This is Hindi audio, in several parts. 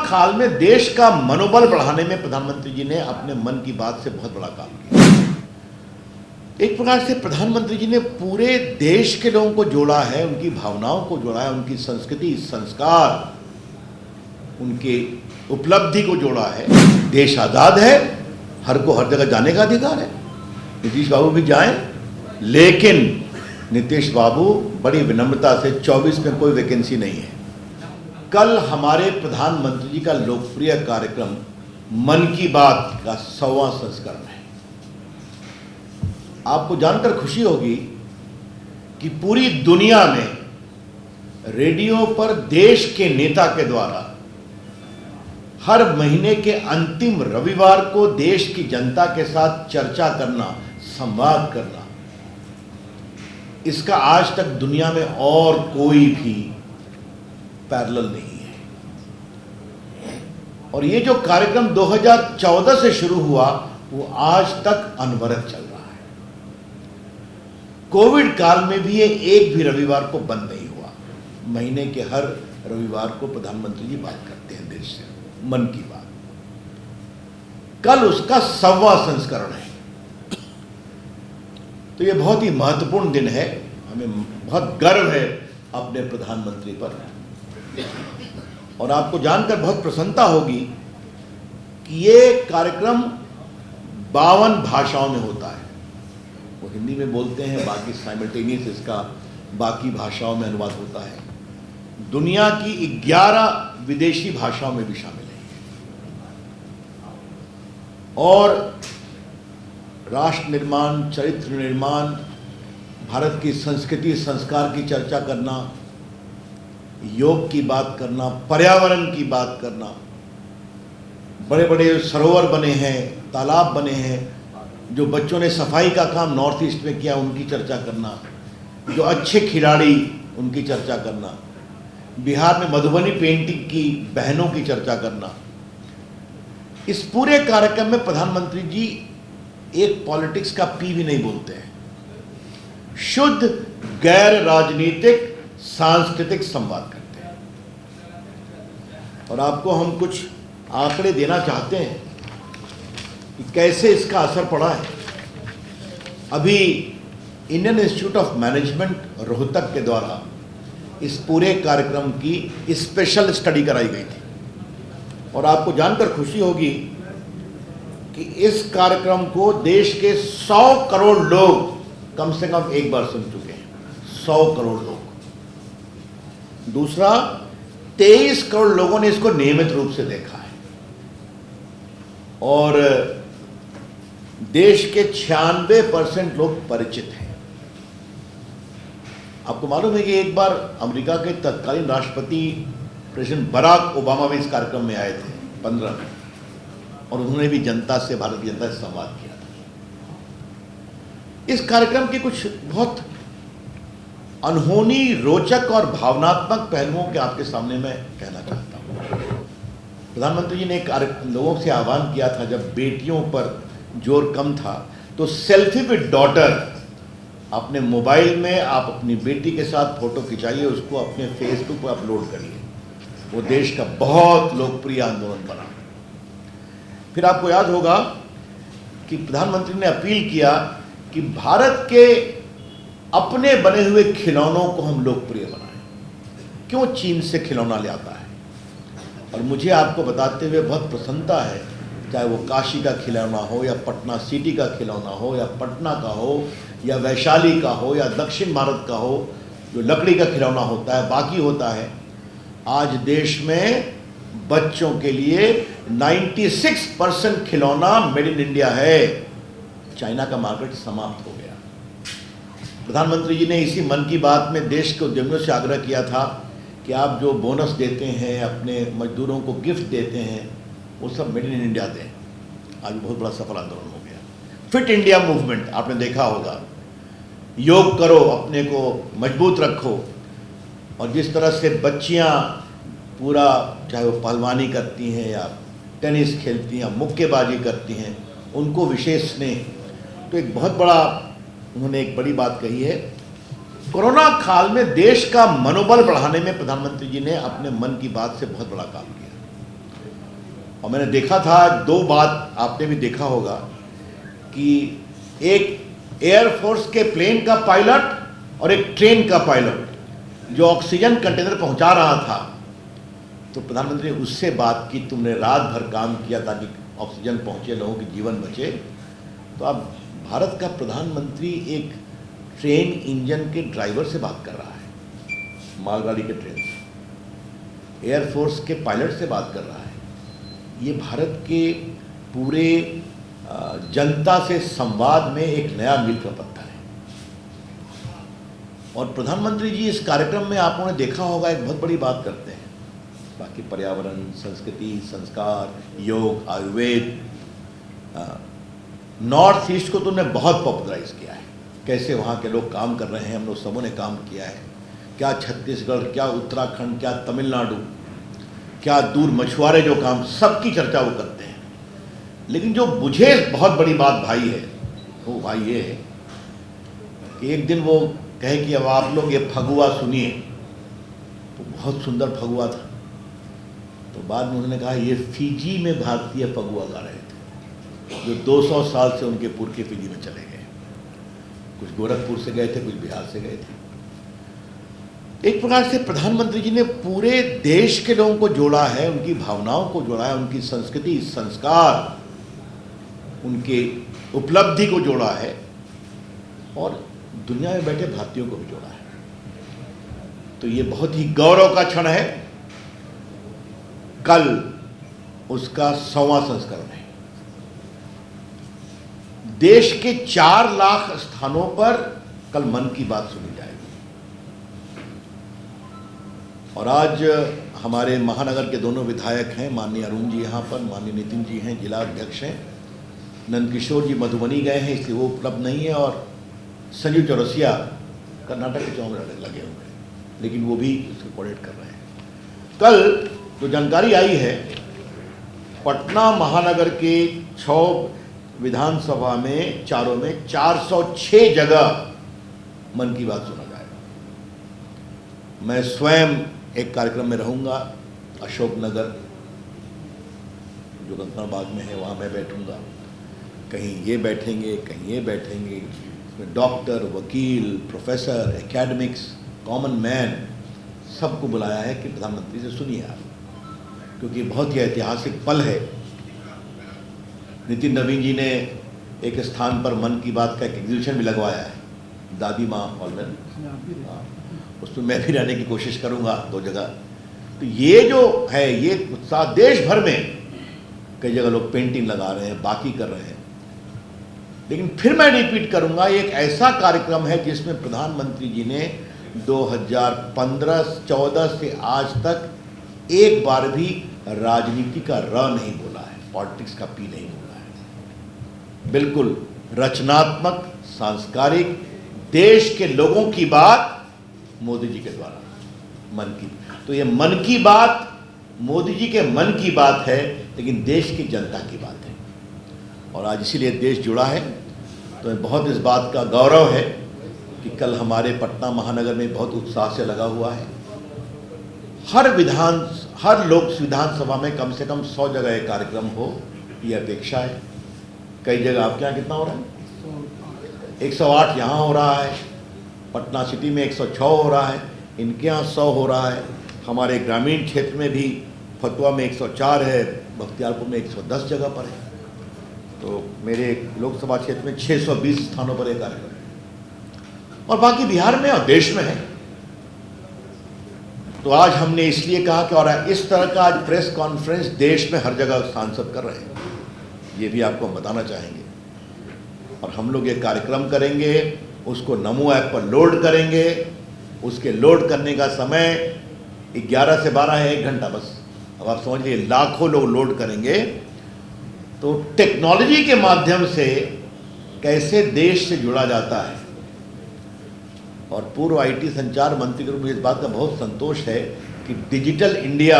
काल में देश का मनोबल बढ़ाने में प्रधानमंत्री जी ने अपने मन की बात से बहुत बड़ा काम किया। एक प्रकार से प्रधानमंत्री जी ने पूरे देश के लोगों को जोड़ा है, उनकी भावनाओं को जोड़ा है, उनकी संस्कृति, संस्कार, उनके उपलब्धि को जोड़ा है। देश आज़ाद है, हर को हर जगह जाने का अधिकार है। नीतीश बाबू भी जाएं, लेकिन नीतीश बाबू बड़ी विनम्रता से 24 में कोई वैकेंसी नहीं है। कल हमारे प्रधानमंत्री जी का लोकप्रिय कार्यक्रम मन की बात का 100वां संस्करण है। आपको जानकर खुशी होगी कि पूरी दुनिया में रेडियो पर देश के नेता के द्वारा हर महीने के अंतिम रविवार को देश की जनता के साथ चर्चा करना, संवाद करना, इसका आज तक दुनिया में और कोई भी पैरेलल नहीं है। और ये जो कार्यक्रम 2014 से शुरू हुआ वो आज तक अनवरत चल रहा है। कोविड काल में भी ये एक भी रविवार को बंद नहीं हुआ। महीने के हर रविवार को प्रधानमंत्री जी बात करते हैं देश से, मन की बात। कल उसका 100वां संस्करण है। तो ये बहुत ही महत्वपूर्ण दिन है। हमें बहुत गर्व है अपने प्रधानमंत्री पर। और आपको जानकर बहुत प्रसन्नता होगी कि ये कार्यक्रम 52 भाषाओं में होता है। वो हिंदी में बोलते हैं, बाकी साइमल्टेनियस इसका बाकी भाषाओं में अनुवाद होता है। दुनिया की 11 विदेशी भाषाओं में भी शामिल है। और राष्ट्र निर्माण, चरित्र निर्माण, भारत की संस्कृति, संस्कार की चर्चा करना, योग की बात करना, पर्यावरण की बात करना, बड़े बड़े सरोवर बने हैं, तालाब बने हैं, जो बच्चों ने सफाई का काम नॉर्थ ईस्ट में किया उनकी चर्चा करना, जो अच्छे खिलाड़ी उनकी चर्चा करना, बिहार में मधुबनी पेंटिंग की बहनों की चर्चा करना। इस पूरे कार्यक्रम में प्रधानमंत्री जी एक पॉलिटिक्स का पी भी नहीं बोलते हैं। शुद्ध गैर राजनीतिक सांस्कृतिक संवाद करते हैं। और आपको हम कुछ आंकड़े देना चाहते हैं कि कैसे इसका असर पड़ा है। अभी Indian institute of management Rohtak के द्वारा इस पूरे कार्यक्रम की स्पेशल स्टडी कराई गई थी। और आपको जानकर खुशी होगी कि इस कार्यक्रम को देश के 100 करोड़ लोग कम से कम एक बार सुन चुके हैं। 100 करोड़ लोग। दूसरा, 23 करोड़ लोगों ने इसको नियमित रूप से देखा है। और देश के 96% लोग परिचित हैं। आपको मालूम है कि एक बार अमेरिका के तत्कालीन राष्ट्रपति प्रेसिडेंट बराक ओबामा भी इस कार्यक्रम में आए थे 15 में, और उन्होंने भी जनता से, भारत की जनता से संवाद किया था। इस कार्यक्रम के कुछ बहुत अनहोनी, रोचक और भावनात्मक पहलुओं के आपके सामने मैं कहना चाहता हूँ। प्रधानमंत्री जी ने लोगों से आह्वान किया था, जब बेटियों पर जोर कम था, तो सेल्फी विद डॉटर अपने मोबाइल में आप अपनी बेटी के साथ फोटो खिंचाइए, उसको अपने फेसबुक पर अपलोड करिए। वो देश का बहुत लोकप्रिय आंदोलन बना। फिर आपको याद होगा कि प्रधानमंत्री ने अपील किया कि भारत के अपने बने हुए खिलौनों को हम लोकप्रिय बनाएं। क्यों चीन से खिलौना ले आता है? और मुझे आपको बताते हुए बहुत प्रसन्नता है, चाहे वो काशी का खिलौना हो, या पटना सिटी का खिलौना हो, या पटना का हो, या वैशाली का हो, या दक्षिण भारत का हो, जो लकड़ी का खिलौना होता है, बाकी होता है। आज देश में बच्चों के लिए 96% खिलौना मेड इन इंडिया है। चाइना का मार्केट समाप्त हो गया। प्रधानमंत्री जी ने इसी मन की बात में देश के उद्यमियों से आग्रह किया था कि आप जो बोनस देते हैं, अपने मजदूरों को गिफ्ट देते हैं, वो सब मेड इन इंडिया दें। आज बहुत बड़ा सफल आंदोलन हो गया। फिट इंडिया मूवमेंट आपने देखा होगा। योग करो, अपने को मजबूत रखो। और जिस तरह से बच्चियां पूरा, चाहे वो पहलवानी करती हैं या टेनिस खेलती हैं, मुक्केबाजी करती हैं, उनको विशेष स्नेह। तो एक बहुत बड़ा उन्होंने एक बड़ी बात कही है। कोरोना काल में देश का मनोबल बढ़ाने में प्रधानमंत्री जी ने अपने मन की बात से बहुत बड़ा काम किया। और मैंने देखा था, दो बात आपने भी देखा होगा कि एक एयरफोर्स के प्लेन का पायलट और एक ट्रेन का पायलट जो ऑक्सीजन कंटेनर पहुंचा रहा था, तो प्रधानमंत्री ने उससे बात की, तुमने रात भर काम किया ताकि ऑक्सीजन पहुंचे, लोगों के जीवन बचे। तो अब भारत का प्रधानमंत्री एक ट्रेन इंजन के ड्राइवर से बात कर रहा है, मालगाड़ी के ट्रेन से, एयरफोर्स के पायलट से बात कर रहा है। ये भारत के पूरे जनता से संवाद में एक नया मील का पत्थर है। और प्रधानमंत्री जी इस कार्यक्रम में आप लोगों ने देखा होगा, एक बहुत बड़ी बात करते हैं, बाकी पर्यावरण, संस्कृति, संस्कार, योग, आयुर्वेद, नॉर्थ ईस्ट को तो उन्होंने बहुत पॉपुलराइज किया है, कैसे वहाँ के लोग काम कर रहे हैं, हम लोग सबों ने काम किया है, क्या छत्तीसगढ़, क्या उत्तराखंड, क्या तमिलनाडु, क्या दूर मछुआरे जो काम, सबकी चर्चा वो करते हैं। लेकिन जो मुझे बहुत बड़ी बात भाई है, वो भाई ये है कि एक दिन वो कहे कि अब आप लोग ये फगुआ सुनिए, तो बहुत सुंदर फगुआ था। तो बाद में उन्होंने कहा ये फिजी में भारतीय फगुआ गा रहे थे, जो 200 साल से उनके पुरखे फिजी में चले गए, कुछ गोरखपुर से गए थे, कुछ बिहार से गए थे। एक प्रकार से प्रधानमंत्री जी ने पूरे देश के लोगों को जोड़ा है, उनकी भावनाओं को जोड़ा है, उनकी संस्कृति, संस्कार, उनके उपलब्धि को जोड़ा है और दुनिया में बैठे भारतीयों को भी जोड़ा है। तो ये बहुत ही गौरव का क्षण है। कल उसका 100वां संस्करण है। देश के 4 लाख स्थानों पर कल मन की बात सुनी जाएगी। और आज हमारे महानगर के दोनों विधायक हैं, माननीय अरुण जी यहाँ पर, माननीय नितिन जी हैं, जिला अध्यक्ष हैं, नंदकिशोर जी मधुबनी गए हैं इसलिए वो उपलब्ध नहीं है, और संजू चौरसिया कर्नाटक के चुनाव में लगे हुए हैं, लेकिन वो भी इसको कोऑर्डिनेट कर रहे हैं। कल जो जानकारी आई है, पटना महानगर के 6 विधानसभा में, चारों में 406 जगह मन की बात सुना जाएगा। मैं स्वयं एक कार्यक्रम में रहूंगा, अशोकनगर जो गंगा बाग में है, वहाँ मैं बैठूंगा, कहीं ये बैठेंगे, कहीं ये बैठेंगे, इसमें डॉक्टर, वकील, प्रोफेसर, एकेडमिक्स, कॉमन मैन, सबको बुलाया है कि प्रधानमंत्री से सुनिए आप, क्योंकि बहुत ही ऐतिहासिक पल है। नितिन नवीन जी ने एक स्थान पर मन की बात का एक एग्जीबिशन भी लगवाया है, दादी माँ हॉल में, उसमें मैं भी रहने की कोशिश करूंगा 2 जगह। तो ये जो है, ये उत्साह देश भर में, कई जगह लोग पेंटिंग लगा रहे हैं, बाकी कर रहे हैं। लेकिन फिर मैं रिपीट करूंगा, ये एक ऐसा कार्यक्रम है जिसमें प्रधानमंत्री जी ने 2015-14 से आज तक एक बार भी राजनीति का र नहीं बोला है, पॉलिटिक्स का पी नहीं बोला है। बिल्कुल रचनात्मक, सांस्कारिक, देश के लोगों की बात मोदी जी के द्वारा, मन की। तो ये मन की बात मोदी जी के मन की बात है, लेकिन देश की जनता की बात है, और आज इसीलिए देश जुड़ा है। तो बहुत इस बात का गौरव है कि कल हमारे पटना महानगर में बहुत उत्साह से लगा हुआ है। हर लोक विधानसभा में कम से कम 100 जगह ये कार्यक्रम हो, ये अपेक्षा है। कई जगह आपके यहाँ कितना हो रहा है? 108 यहाँ हो रहा है, पटना सिटी में 106 हो रहा है, इनके यहाँ 100 हो रहा है। हमारे ग्रामीण क्षेत्र में भी फतुआ में 104 है, बख्तियारपुर में 110 जगह पर है। तो मेरे लोकसभा क्षेत्र में 620 स्थानों पर एक कार्यक्रम है, और बाकी बिहार में और देश में है। तो आज हमने इसलिए कहा कि, और इस तरह का आज प्रेस कॉन्फ्रेंस देश में हर जगह सांसद कर रहे हैं, ये भी आपको हम बताना चाहेंगे। और हम लोग ये कार्यक्रम करेंगे, उसको नमो ऐप पर लोड करेंगे। उसके लोड करने का समय 11 से 12 है, 1 घंटा बस। अब आप समझ लीजिए, लाखों लोग लोड करेंगे। तो टेक्नोलॉजी के माध्यम से कैसे देश से जुड़ा जाता है। और पूर्व आईटी संचार मंत्री को मुझे इस बात का बहुत संतोष है कि डिजिटल इंडिया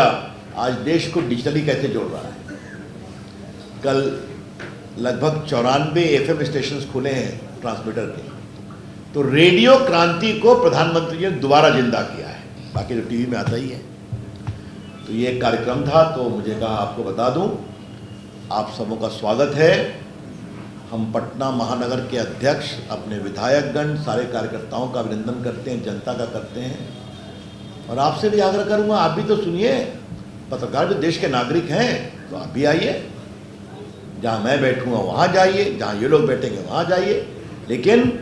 आज देश को डिजिटली कैसे जोड़ रहा है। कल लगभग 94 FM स्टेशंस खुले हैं ट्रांसमीटर के। तो रेडियो क्रांति को प्रधानमंत्री जी ने दोबारा जिंदा किया है, बाकी तो टीवी में आता ही है। तो ये एक कार्यक्रम था, तो मुझे कहा आपको बता दूं आप सबों का स्वागत है। हम पटना महानगर के अध्यक्ष, अपने विधायकगण, सारे कार्यकर्ताओं का अभिनंदन करते हैं, जनता का करते हैं। और आपसे भी आग्रह करूंगा, आप भी तो सुनिए, पत्रकार जो देश के नागरिक हैं, तो आप भी आइए। जहां मैं बैठूंगा वहां जाइए, जहां ये लोग बैठेंगे वहां जाइए। लेकिन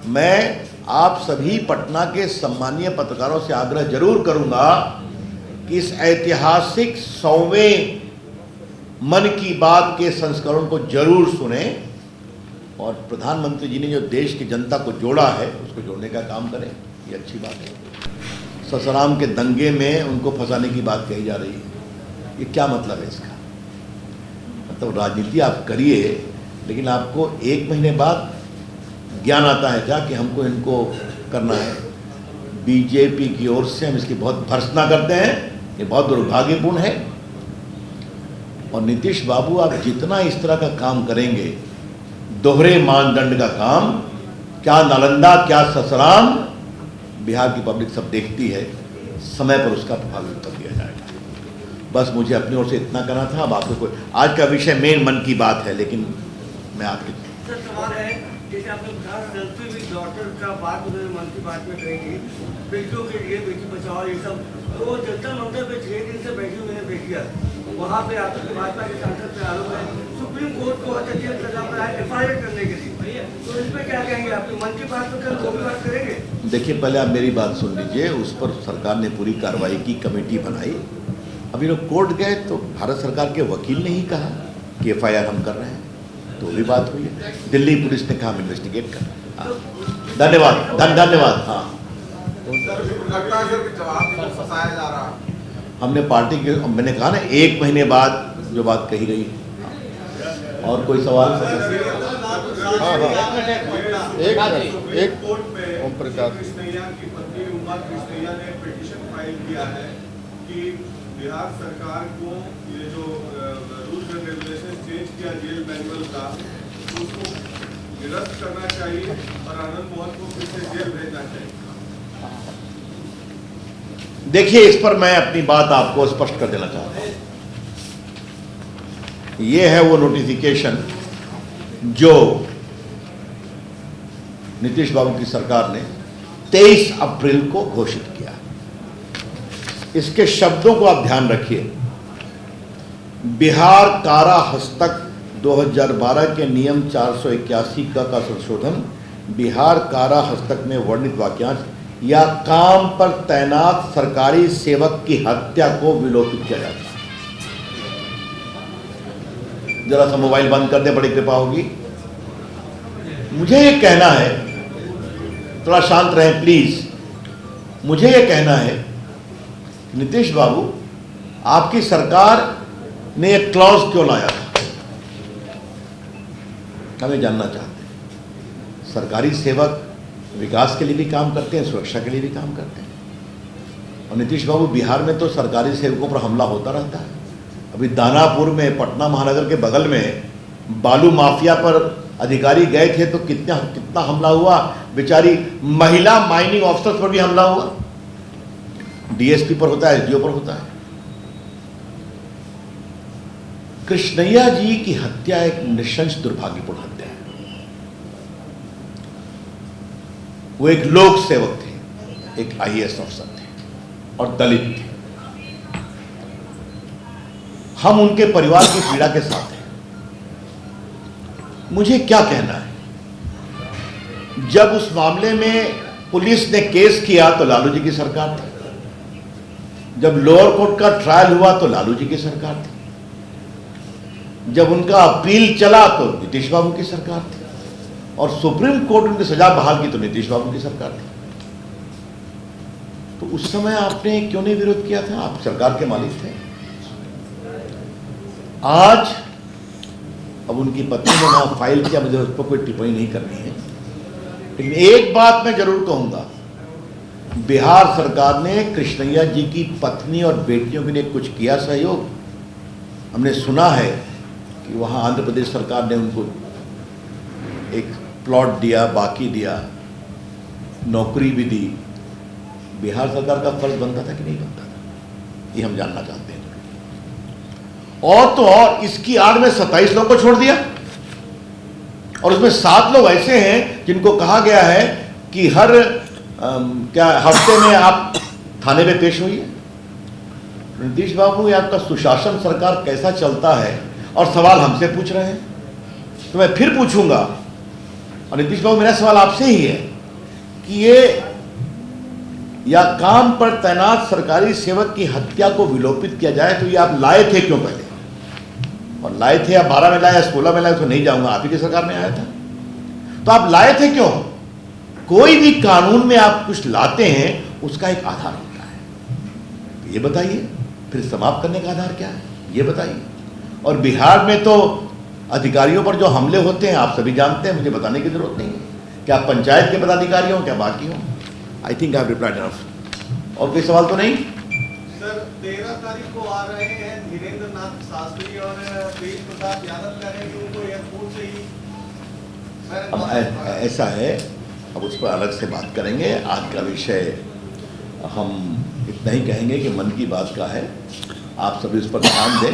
मैं आप सभी पटना के सम्मानीय पत्रकारों से आग्रह जरूर करूंगा कि इस ऐतिहासिक 100वें मन की बात के संस्करण को जरूर सुने और प्रधानमंत्री जी ने जो देश की जनता को जोड़ा है उसको जोड़ने का काम करें। ये अच्छी बात है। ससाराम के दंगे में उनको फंसाने की बात कही जा रही है, ये क्या मतलब है इसका? मतलब राजनीति आप करिए, लेकिन आपको 1 महीने बाद ज्ञान आता है क्या कि हमको इनको करना है? बीजेपी की ओर से हम इसकी बहुत भर्त्सना करते हैं, ये बहुत दुर्भाग्यपूर्ण है। और नीतीश बाबू, आप जितना इस तरह का काम करेंगे, दोहरे मानदंड का काम, क्या नालंदा क्या ससाराम, बिहार की पब्लिक सब देखती है, समय पर उसका प्रभावी उत्तर दिया जाएगा। बस मुझे अपनी ओर से इतना करना था। अब आपको कोई आज का विषय मेन मन की बात है, लेकिन मैं आपके सवाल है, जैसे आपने कहा सेल्फी विद डॉटर का बात उन्होंने मन की बात में कही, बेटियों के लिए बेटी बचाओ ये सब, तो वो जंतर मंतर पे 6 दिन से बैठी हुई है बेटियां, वहाँ पे आपके भाजपा के सांसद पे आरोप है, सुप्रीम कोर्ट को हत्या सजा पर आए FIR करने के लिए, तो इस पर क्या कहेंगे? आपके मन की बात पर कल वो भी बात करेंगे? देखिए, पहले आप मेरी बात सुन लीजिए। उस पर सरकार ने पूरी कार्रवाई की, कमेटी बनाई। अभी लोग कोर्ट गए तो भारत सरकार के वकील ने ही कहा कि FIR हम कर रहे हैं, तो भी बात हुई है। दिल्ली पुलिस ने कहा हम इन्वेस्टिगेट कर रहे हैं। धन्यवाद, धन्यवाद। हाँ, हमने पार्टी के, मैंने कहा ना 1 महीने बाद जो बात कही गई। और कोई सवाल? हाँ, एक कोर्ट में ओम प्रकाश कृष्णैया की पत्नी उमा कृष्णैया ने पिटीशन फाइल किया है कि बिहार सरकार को ये जो रूल्स एंड रेगुलेशन चेंज किया जेल मैनुअल का, उसको निरस्त करना चाहिए और आनंद मोहन को फिर से जेल भेजना चाहिए। देखिए, इस पर मैं अपनी बात आपको स्पष्ट कर देना चाहता हूं। ये है वो नोटिफिकेशन जो नीतीश बाबू की सरकार ने 23 अप्रैल को घोषित किया। इसके शब्दों को आप ध्यान रखिए। बिहार कारा हस्तक 2012 के नियम 481 का संशोधन, बिहार कारा हस्तक में वर्णित वाक्यांश या काम पर तैनात सरकारी सेवक की हत्या को विलोपित किया जाता है। जरा सा मोबाइल बंद कर दे, बड़ी कृपा होगी। मुझे ये कहना है, थोड़ा शांत रहें प्लीज। मुझे ये कहना है, नीतीश बाबू, आपकी सरकार ने एक क्लॉज क्यों लाया था? हमें जानना चाहते हैं। सरकारी सेवक विकास के लिए भी काम करते हैं, सुरक्षा के लिए भी काम करते हैं। और नीतीश बाबू, बिहार में तो सरकारी सेवकों पर हमला होता रहता है। अभी दानापुर में, पटना महानगर के बगल में, बालू माफिया पर अधिकारी गए थे तो कितना हमला हुआ। बेचारी महिला माइनिंग ऑफिसर्स पर भी हमला हुआ। DSP पर होता है, SDO पर होता है। कृष्णैया जी की हत्या एक निशंस दुर्भाग्यपूर्ण हत्या है। वो एक लोक सेवक थे, एक IAS अफसर थे और दलित थे। हम उनके परिवार की पीड़ा के साथ हैं। मुझे क्या कहना है, जब उस मामले में पुलिस ने केस किया तो लालू जी की सरकार थी, जब लोअर कोर्ट का ट्रायल हुआ तो लालू जी की सरकार थी, जब उनका अपील चला तो नीतीश बाबू की सरकार थी, और सुप्रीम कोर्ट उनकी सजा बहाल की तो नीतीश बाबू की सरकार थी। तो उस समय आपने क्यों नहीं विरोध किया था? आप सरकार के मालिक थे। आज अब उनकी पत्नी ने वहां फाइल किया, मुझे उस पर कोई टिप्पणी नहीं करनी है। लेकिन एक बात मैं जरूर कहूंगा, बिहार सरकार ने कृष्णैया जी की पत्नी और बेटियों के लिए कुछ किया सहयोग? हमने सुना है कि वहां आंध्र प्रदेश सरकार ने उनको एक प्लॉट दिया, बाकी दिया, नौकरी भी दी। बिहार सरकार का फर्ज बनता था कि नहीं बनता था? ये हम जानना चाहते हैं। और तो और इसकी आड़ में 27 लोगों को छोड़ दिया, और उसमें 7 लोग ऐसे हैं जिनको कहा गया है कि हर क्या हफ्ते में आप थाने में पेश होइए। नीतीश बाबू, ये आपका सुशासन सरकार कैसा चलता है? और सवाल हमसे पूछ रहे हैं, तो मैं फिर पूछूंगा, और नीतीश बाबू मेरा सवाल आपसे ही है कि ये या काम पर तैनात सरकारी सेवक की हत्या को विलोपित किया जाए, तो ये आप लाए थे क्यों पहले? और लाए थे या 12 में लाए या 16 में लाए तो नहीं जाऊंगा, आप ही की सरकार में आया था, तो आप लाए थे क्यों? कोई भी कानून में आप कुछ लाते हैं उसका एक आधार होता है, ये बताइए। फिर समाप्त करने का आधार क्या है, ये बताइए। और बिहार में तो अधिकारियों पर जो हमले होते हैं आप सभी जानते हैं, मुझे बताने की जरूरत नहीं है, क्या पंचायत के पदाधिकारी हों क्या बाकी हों। I think I have replied enough. और कोई सवाल तो नहीं? सर 13 तारीख को आ रहे हैं धीरेन्द्र नाथ शास्त्री और तेज प्रताप यादव कह रहे हैं कि उनको एयरपोर्ट से ही। अब ऐसा है, अब उस पर अलग से बात करेंगे। आज का विषय हम इतना ही कहेंगे कि मन की बात का है, आप सभी उस पर ध्यान दें।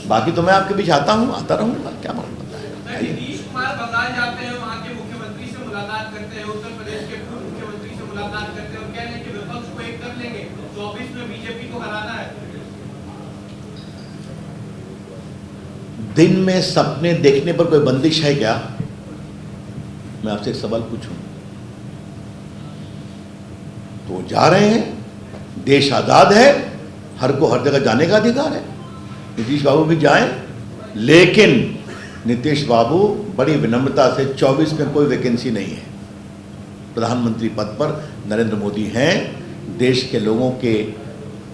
बाकी तो मैं आपके बीच आता रहूँगा, क्या मालूम है। नीतीश कुमार बंगाल जाते हैं, वहाँ के मुख्यमंत्री से मुलाकात करते हैं, उत्तर प्रदेश के पूर्व मुख्यमंत्री से मुलाकात करते हैं और कह रहे हैं कि विपक्ष को एक कर लेंगे, 24 में बीजेपी को हराना है। दिन में सपने देखने पर कोई बंदिश है क्या? मैं आपसे एक सवाल पूछूं, तो जा रहे हैं, देश आजाद है, हर को हर जगह जाने का अधिकार है, नीतीश बाबू भी जाएं, लेकिन नीतीश बाबू बड़ी विनम्रता से 24 में कोई वैकेंसी नहीं है, प्रधानमंत्री पद पर नरेंद्र मोदी हैं, देश के लोगों के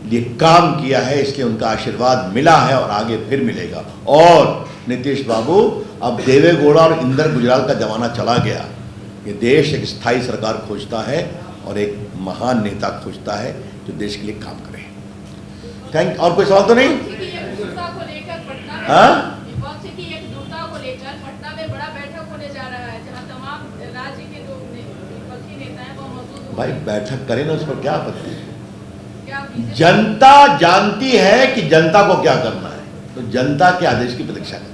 लिए काम किया है, इसलिए उनका आशीर्वाद मिला है और आगे फिर मिलेगा। और नीतीश बाबू, अब देवेगौड़ा और इंदर गुजराल का जमाना चला गया। ये देश एक स्थायी सरकार खोजता है और एक महान नेता खोजता है जो देश के लिए काम करे। थैंक। और कोई सवाल तो नहीं? हाँ, विपक्ष की एकजुटता को लेकर पटना में बड़ा बैठक होने जा रहा है, जहां तमाम राज्य के जो विपक्षी नेता हैं वो मौजूद होंगे। भाई बैठक करें ना, उस पर क्या आपत्ति है? क्या जनता जानती है कि जनता को क्या करना है, तो जनता के आदेश की प्रतीक्षा करें।